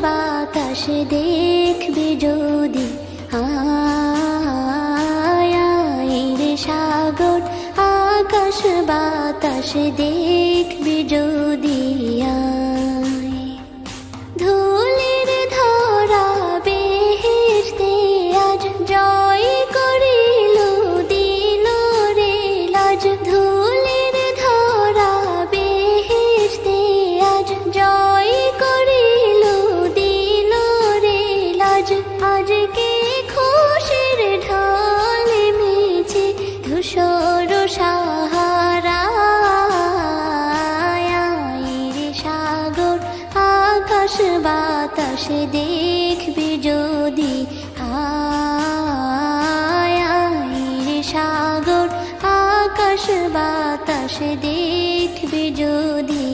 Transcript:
বাতাস দেখবি যদি, আয় রে সাগর আকাশ বাতাস দেখবি যদি, আয় ধুলির ধরা বেহেশতে আজ জয় করিল দিল রে লাজ, ধুলির ধরা বেহেশতে আজ জয় করিল দিল রে লাজ, আজকে খুশির ঢল মেছে ধূসর সাহারা, রে সাগর আকাশ বাতাস দেখবি যদি, আয় রে সাগর আকাশ বাতাস দেখবি যদি।